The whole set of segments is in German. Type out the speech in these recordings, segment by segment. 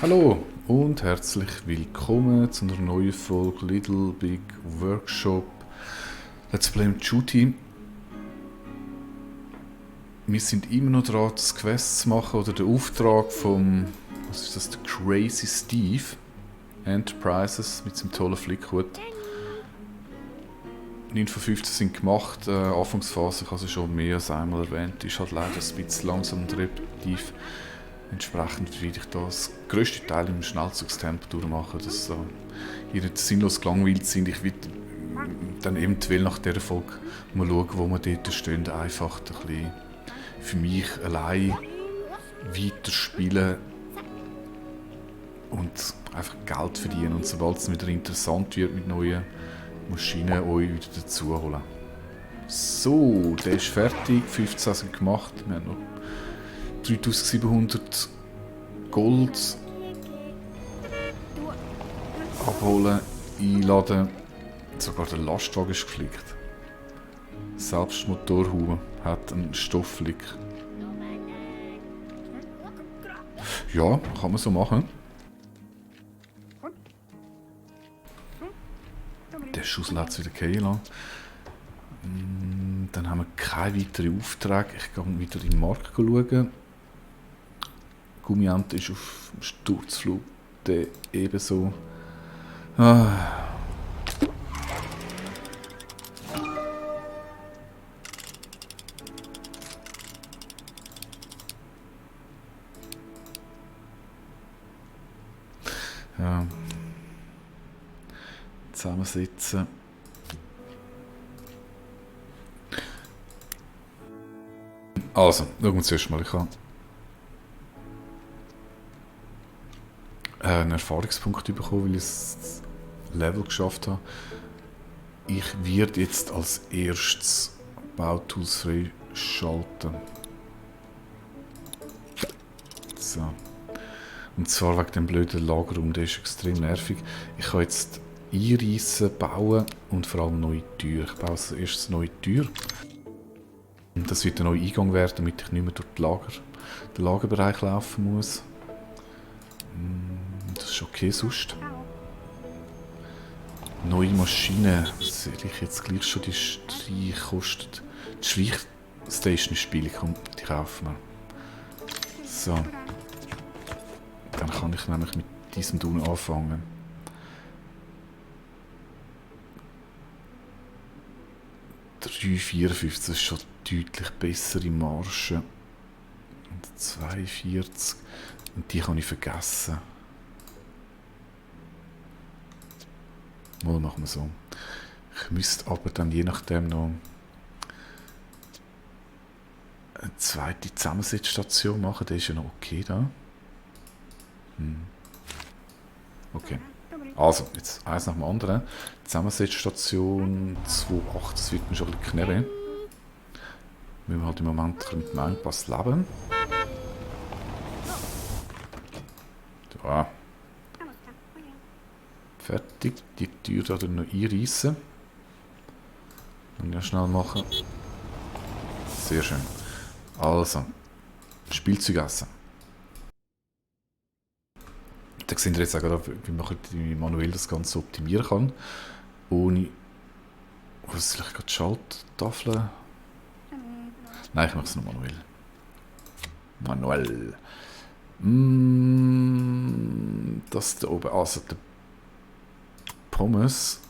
Hallo und herzlich willkommen zu einer neuen Folge Little Big Workshop Let's Play mit Shooty. Wir sind immer noch dran, das Quest zu machen oder den Auftrag vom, was ist das, der Crazy Steve Enterprises mit seinem tollen Flickhut. 9 von 15 sind gemacht, Anfangsphase, ich habe es schon mehr als einmal erwähnt, ist halt leider ein bisschen langsam und repetitiv. Entsprechend werde ich das grösste Teil im Schnellzugstempo durchmachen, dass ihr nicht sinnlos gelangweilt sind. Ich werde dann eventuell nach dieser Folge mal schauen, wo wir dort stehen, einfach ein bisschen für mich allein weiterspielen und einfach Geld verdienen. Und sobald es wieder interessant wird mit neuen Maschinen, euch wieder dazu holen. So, der ist fertig, 15 sind gemacht, wir haben noch 3700 Gold abholen, einladen. Sogar der Lastwagen ist geflickt. Selbst Motorhaube hat einen Stoffflick. Ja, kann man so machen. Der Schussel hat es wieder gehen lassen. Dann haben wir keine weiteren Aufträge. Ich gehe wieder in den Markt schauen. Gummiante ist auf dem Sturzflug, der ebenso. Ah. Ja. Zusammensitzen. Also, schauen wir zuerst mal. Ich habe einen Erfahrungspunkt bekommen, weil ich das Level geschafft habe. Ich werde jetzt als erstes Bautools freischalten. So. Und zwar wegen dem blöden Lagerraum, der ist extrem nervig. Ich kann jetzt einreissen, bauen und vor allem neue Türen. Ich baue als erstes eine neue Tür. Und das wird ein neuer Eingang werden, damit ich nicht mehr durch den Lagerbereich laufen muss. Das ist okay sonst. Neue Maschine. Soll ich jetzt gleich schon die Streich kostet? Die Schleichstation ist billig, komm, die kaufen wir. So. Dann kann ich nämlich mit diesem Tun anfangen. $3,54, das ist schon deutlich bessere Marge. Und 2,40. Und die kann ich vergessen. Mal machen wir so. Ich müsste aber dann je nachdem noch eine zweite Zusammensetzstation machen. Der ist ja noch okay da. Okay. Also, jetzt eins nach dem anderen. Zusammensetzstation 2,8. Das wird mir schon ein bisschen knappen. Weil wir halt im Moment ein bisschen mit dem Engpass leben. Ja. Fertig. Die Tür da noch einreißen. Und ja schnell machen. Sehr schön. Also. Spielzeug essen. Da sehen wir jetzt auch gerade, wie man manuell das Ganze optimieren kann. Ohne. Was soll ich gerade Schalttafeln? Nein, ich mache es noch manuell. Manuell. Das da oben, also der Pommes.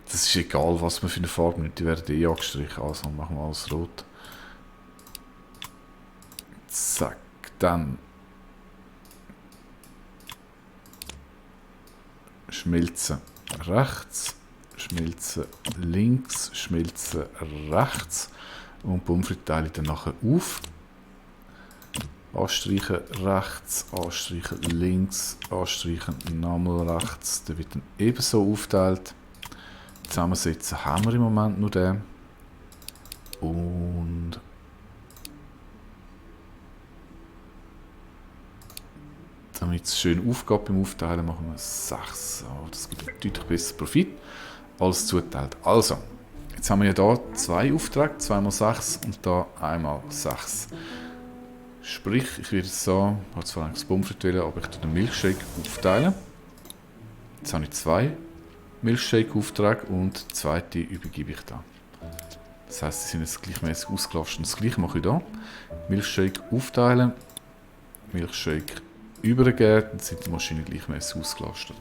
Das ist egal, was man für eine Farbe nimmt, die werden eh angestrichen. Also machen wir alles rot. Zack, dann schmelzen rechts, schmelzen links, schmelzen rechts. Und Pommes frites teile ich dann nachher auf. Anstreichen rechts, anstreichen links, anstreichen nochmal rechts. Der wird dann ebenso aufgeteilt. Zusammensetzen haben wir im Moment nur den. Und damit es schön aufgeht beim Aufteilen, machen wir 6. Oh, das gibt deutlich besser Profit als zuteilt. Also, jetzt haben wir ja hier 2 Aufträge, 2 mal 6 und da einmal 6. Sprich, ich werde jetzt so, ich habe zwar eigentlich das Pommes frites wählen, aber ich tue den Milkshake aufteilen. Jetzt habe ich 2 Milkshake-Aufträge und die zweite übergebe ich da. Das heisst, sie sind jetzt gleichmäßig ausgelastet. Und das gleiche mache ich da. Milkshake aufteilen, Milkshake übergeben, dann sind die Maschinen gleichmäßig ausgelastet.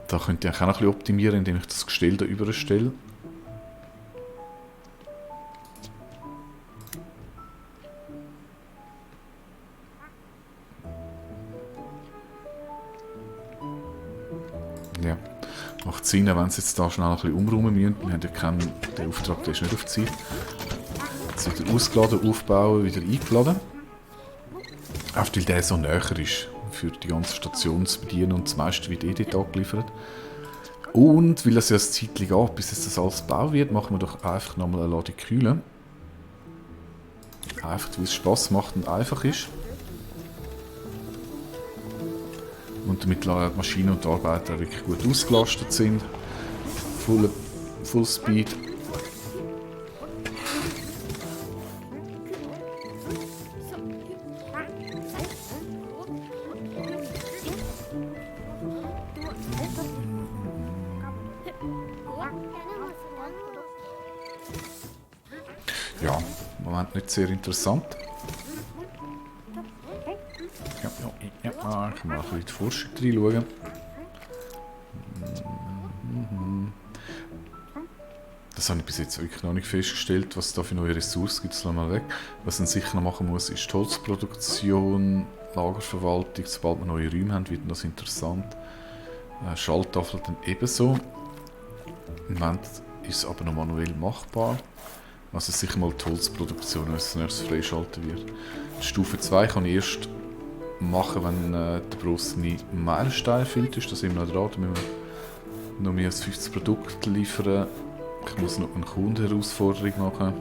Da könnte ich auch noch ein bisschen optimieren, indem ich das Gestell da überstelle. Ja, macht Sinn, wenn sie jetzt da schnell ein bisschen umräumen müssen. Wir haben ja keinen, der Auftrag der ist nicht auf Zeit. Jetzt wieder ausgeladen, aufbauen, wieder eingeladen. Auch weil der so näher ist, für die ganze Station zu bedienen und das meiste wird eh dort angeliefert. Und weil es ja ein Zeitchen geht, bis es das alles gebaut wird, machen wir doch einfach nochmal eine Ladung Kühle. Einfach, weil es Spass macht und einfach ist. Und damit die Maschinen und die Arbeiter wirklich gut ausgelastet sind. Full Speed. Ja, im Moment nicht sehr interessant. Ja, ich kann mal ein bisschen in die Forschung reinschauen. Das habe ich bis jetzt wirklich noch nicht festgestellt, was es da für neue Ressourcen gibt. Das lassen wir mal weg. Was man sicher noch machen muss, ist die Holzproduktion, Lagerverwaltung. Sobald wir neue Räume haben, wird das interessant. Schalttafel dann ebenso. Im Moment ist es aber noch manuell machbar. Also sicher mal die Holzproduktion, wenn es nächstes freischalten wird. Die Stufe 2 kann ich erst machen, wenn der grosse Meilenstein erfüllt ist. Da sind wir noch dran. Da müssen wir noch mehr als 50 Produkte liefern. Ich muss noch eine Kundenherausforderung machen.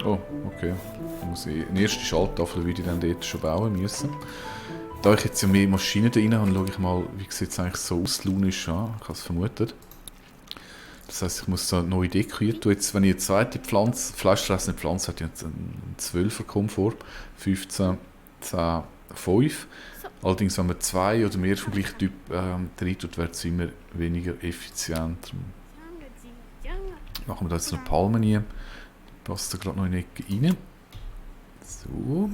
Oh, okay. Eine erste Schalttafel würde ich dann dort schon bauen müssen. Da ich jetzt ja mehr Maschinen drin habe, schaue ich mal, wie sieht es eigentlich so auslaunisch an. Ich habe es vermutet. Das heisst, ich muss da neue Dekorieren tun. Jetzt, wenn ich eine zweite Pflanze, fleischfressende Pflanze hat, jetzt einen 12er Komfort, 15, 10, 5. Allerdings, wenn man 2 oder mehr vom gleichen Typ rein tut, wird es immer weniger effizient. Machen wir da jetzt noch Palmen rein. Die passt da gerade noch in die Ecke rein. So.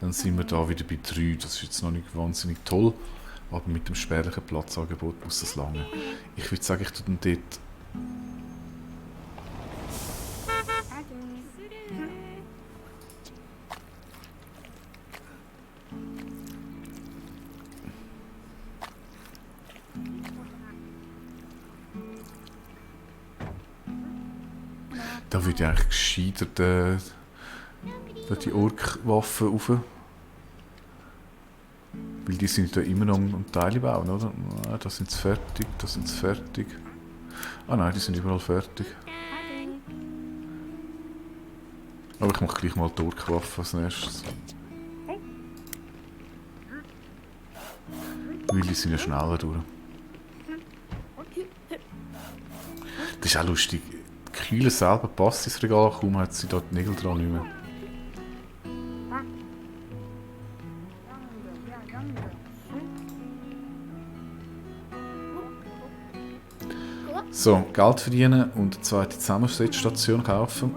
Dann sind wir da wieder bei 3. Das ist jetzt noch nicht wahnsinnig toll. Aber mit dem spärlichen Platzangebot muss das lange. Ich würde sagen, ich tue dann dort. Da würde ich eigentlich gescheiter die Ork-Waffen rauf. Weil die sind ja immer noch am Teile bauen, oder? Nein, da sind sie fertig, da sind sie fertig. Ah nein, die sind überall fertig. Aber ich mache gleich mal die Ork-Waffe als nächstes. Weil die sind ja schneller durch. Das ist auch lustig. Die Kühle selber passt ins Regal, kaum hat sie da die Nägel dran nicht mehr. So, Geld verdienen und eine zweite Zusammensetzstation kaufen.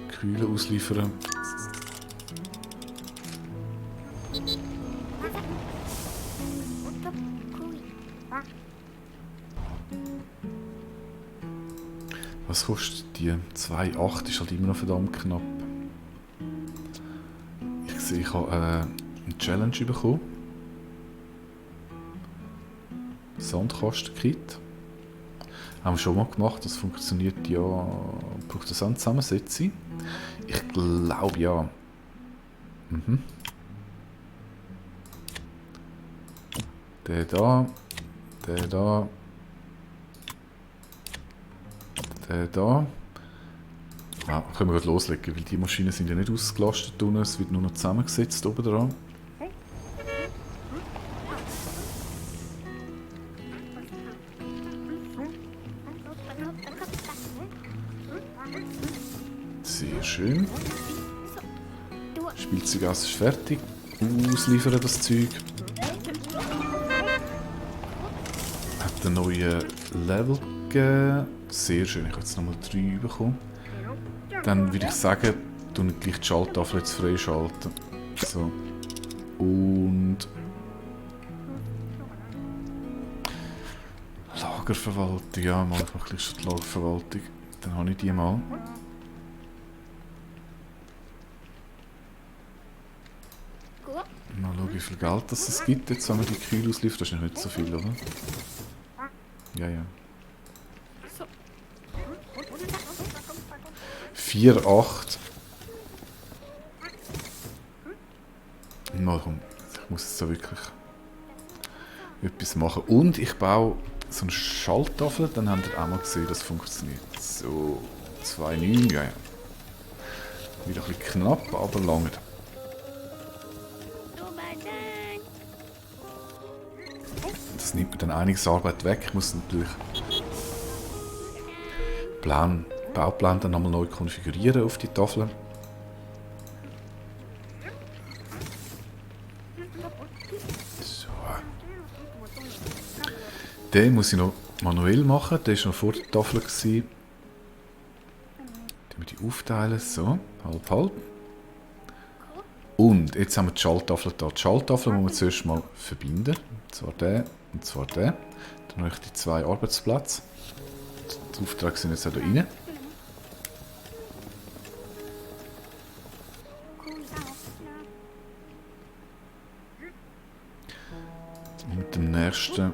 Kühle ausliefern. Was kostet die? 2,8 ist halt immer noch verdammt knapp. Ich sehe, ich habe eine Challenge bekommen. Sandkasten-Kit. Haben wir schon mal gemacht, das funktioniert ja. Braucht das auch eine Zusammensetzung? Ich glaube ja. Mhm. Der da. Der da. Da. Ja, können wir gerade loslegen, weil die Maschinen sind ja nicht ausgelastet unten, es wird nur noch zusammengesetzt oben dran. Sehr schön. Spielzeuggas ist fertig. Ausliefern das Zeug. Hat einen neuen Level gegeben. Sehr schön, ich habe jetzt nochmal 3 bekommen. Dann würde ich sagen, tue ich gleich die Schalttafel jetzt freischalten. So. Und... Lagerverwaltung, ja, mal ich mache schon die Lagerverwaltung. Dann habe ich die mal. Mal schauen, wie viel Geld das gibt, jetzt wenn wir die Kühe ausliefern. Das ist nicht so viel, oder? Ja, ja. 4,8. Na komm, ich muss jetzt da wirklich etwas machen. Und ich baue so eine Schalttafel, dann habt ihr auch mal gesehen, das funktioniert. So, 2,9, ja, ja. Wieder ein bisschen knapp, aber lange. Das nimmt mir dann einiges Arbeit weg. Ich muss natürlich Bauplan dann nochmal neu konfigurieren auf die Tafel. So. Den muss ich noch manuell machen. Der war noch vor der Tafel. Dann wir die aufteilen. So, halb, halb. Und jetzt haben wir die Schalttafel da. Die Schalttafel muss man zuerst mal verbinden. Und zwar der und zwar der. Dann habe ich die 2 Arbeitsplätze. Die Aufträge sind jetzt auch da rein. Mit dem nächsten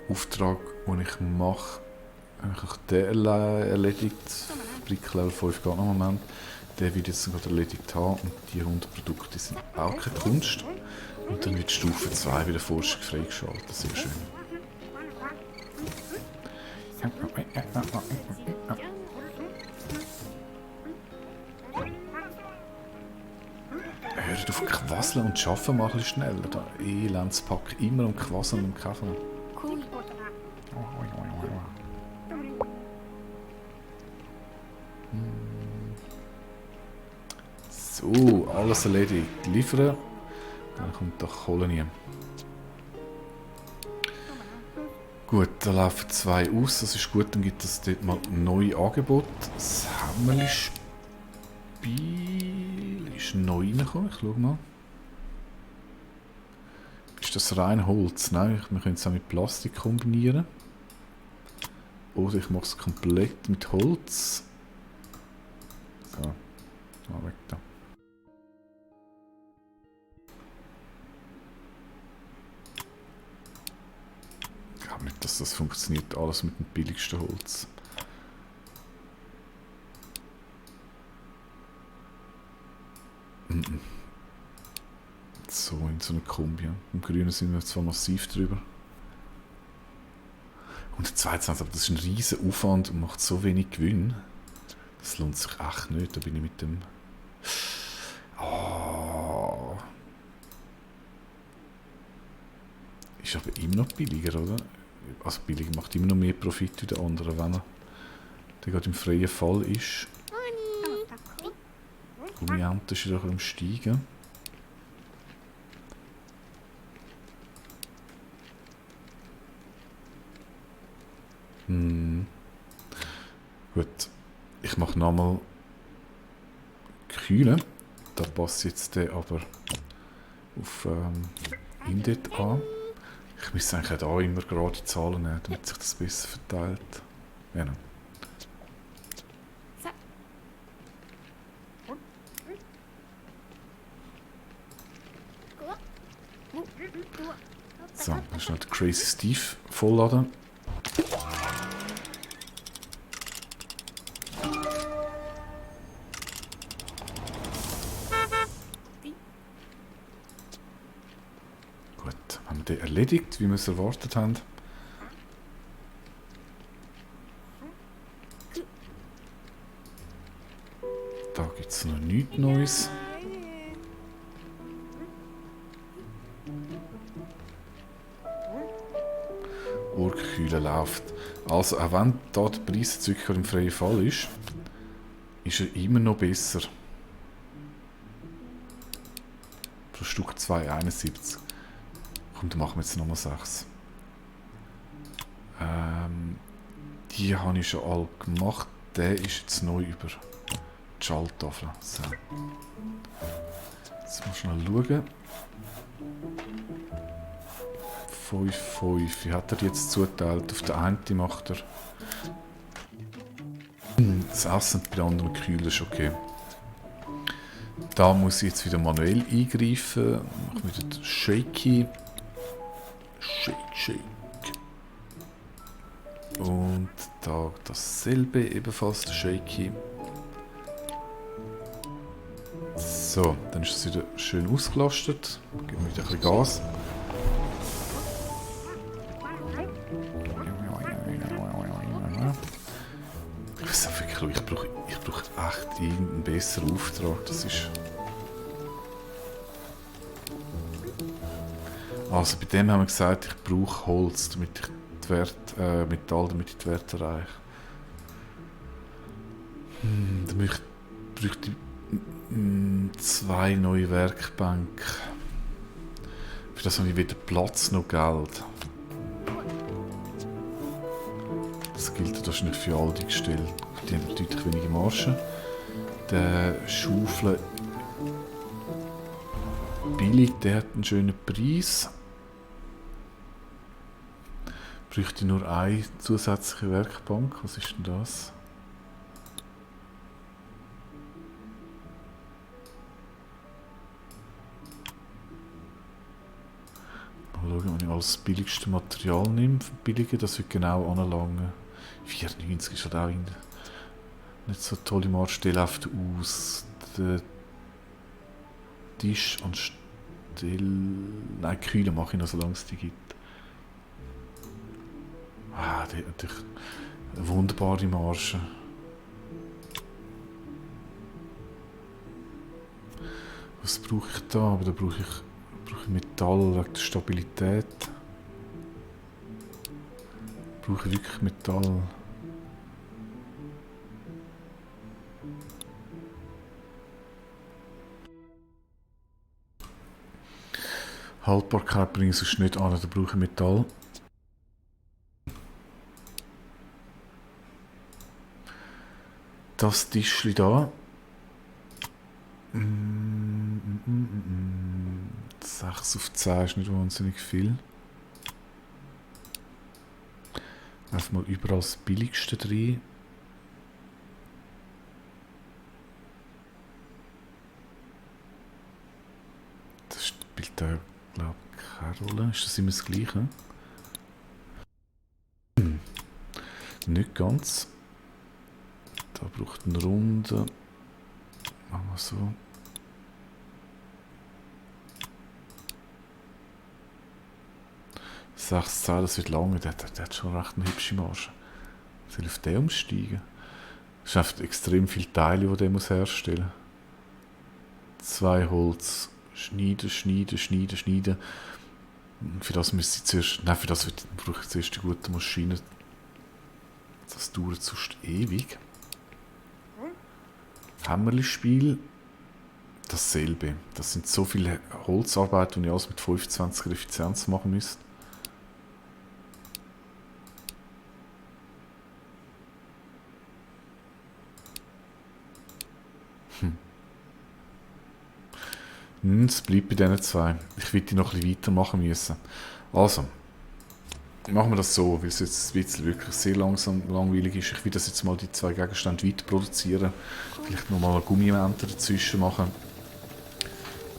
Auftrag, den ich mache, habe ich den erledigt. Brick Level 5 geht noch einen Moment. Der wird jetzt gerade erledigt haben und die 100 Produkte sind auch keine Kunst. Und dann wird Stufe 2 wieder Forschung freigeschaltet. Sehr schön. Hört auf Quasseln und schaffen mal ein bisschen schneller. Da Elendspack immer am Quasseln und Käfeln. So, alles erledigt. Liefern. Dann kommt da Kolonie. Gut, da laufen 2 aus. Das ist gut, dann gibt es dort mal neue Angebote. Das Hämmerli-Spiel ist neu reingekommen. Ich schau mal. Ist das rein Holz? Nein, wir können es auch mit Plastik kombinieren. Oder ich mache es komplett mit Holz. So, mal weg da. Ich glaube nicht, dass das funktioniert, alles mit dem billigsten Holz. So, in so einer Kombi. Im Grünen sind wir zwar massiv drüber. 122, aber das ist ein riesen Aufwand und macht so wenig Gewinn. Das lohnt sich echt nicht. Da bin ich mit dem... Oh. Ist aber immer noch billiger, oder? Also billiger macht immer noch mehr Profit wie der andere, wenn er gerade im freien Fall ist. Gummiente ist wieder am Steigen. Gut, ich mache nochmal Kühlen. Da passt jetzt der aber auf Indet an. Ich müsste eigentlich auch immer gerade Zahlen nehmen, damit sich das besser verteilt. Genau. So, dann schnell den Crazy Steve vollladen. Gut, haben wir den erledigt, wie wir es erwartet haben. gibt es noch nichts Neues. Urkühle läuft. Also, auch wenn da der Preis jetzt wirklich im freien Fall ist er immer noch besser. Pro Stück 2,71. Komm, dann machen wir jetzt nochmal 6. Die habe ich schon alle gemacht. Der ist jetzt neu über die Schalttafel. So. Jetzt muss ich schnell schauen. 5,5. Wie hat er jetzt zuteilt? Auf der einen macht er das Essen, bei der anderen Kühle ist okay. Da muss ich jetzt wieder manuell eingreifen. Ich mache wieder Shaky. Shake. Und da dasselbe, ebenfalls der Shaky. So, dann ist es wieder schön ausgelastet. Geben wir wieder ein bisschen Gas. Ich brauche echt einen besseren Auftrag. Das ist. Also bei dem haben wir gesagt, ich brauche Holz, damit ich die Werte, Metall, damit ich die Werte erreiche. Dann bräuchte ich 2 neue Werkbänke. Für das habe ich weder Platz noch Geld. Das gilt wahrscheinlich für all die Gestelle. Die haben deutlich weniger Marge. Der Schaufel billig, der hat einen schönen Preis. Bräuchte nur eine zusätzliche Werkbank. Was ist denn das? Mal schauen, wenn ich alles das billigste Material nehme. Billige, das wird genau anlangen. 4,90 ist halt auch nicht so tolle Marge. Der läuft aus. Der Tisch und Still. Nein, Kühle mache ich noch, solange es die gibt. Ah, die hat natürlich eine wunderbare Marge. Was brauche ich da? Aber da brauche ich Metall wegen der Stabilität. Brauche ich wirklich Metall? Haltbarkeit bringe ich sonst nicht an, da brauche ich Metall. Das Tischli da. 6 auf 10 ist nicht wahnsinnig viel. Einfach mal überall das Billigste drin. Das spielt da, glaube ich, keine Rolle. Ist das immer das Gleiche? Nicht ganz. Da braucht eine Runde. Machen wir so. Sechs Zahlen, das wird lange. Der hat schon recht eine hübsche Marge. Soll ich auf den umsteigen? Es sind einfach extrem viele Teile, die der muss herstellen muss. 2 Holz. Schneiden. Für das müsste ich zuerst. Nein, für das brauche ich zuerst die gute Maschine. Das dauert sonst ewig. Hämmerli-Spiel. Dasselbe. Das sind so viele Holzarbeiten, die ich alles mit 25er Effizienz machen müsste. Es bleibt bei diesen 2. Ich würde die noch ein bisschen weitermachen müssen. Also, machen wir das so, weil es jetzt ein bisschen wirklich sehr langweilig ist. Ich will das jetzt mal die 2 Gegenstände weiter produzieren. Vielleicht nochmal eine Gummimäntel dazwischen machen.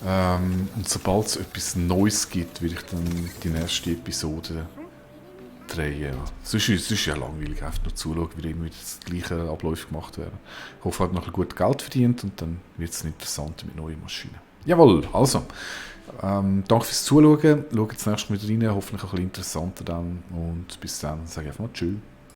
Und sobald es etwas Neues gibt, will ich dann die nächste Episode drehen. Ja. Sonst ist es ja langweilig, einfach nur zuschauen, wie immer das gleiche Abläufe gemacht werden. Ich hoffe, er hat noch ein gut Geld verdient und dann wird es interessant mit neuen Maschinen. Jawohl, also. Danke fürs Zuschauen. Schaut das nächste Mal rein, hoffentlich auch ein bisschen interessanter dann. Und bis dann, sage ich einfach mal Tschüss.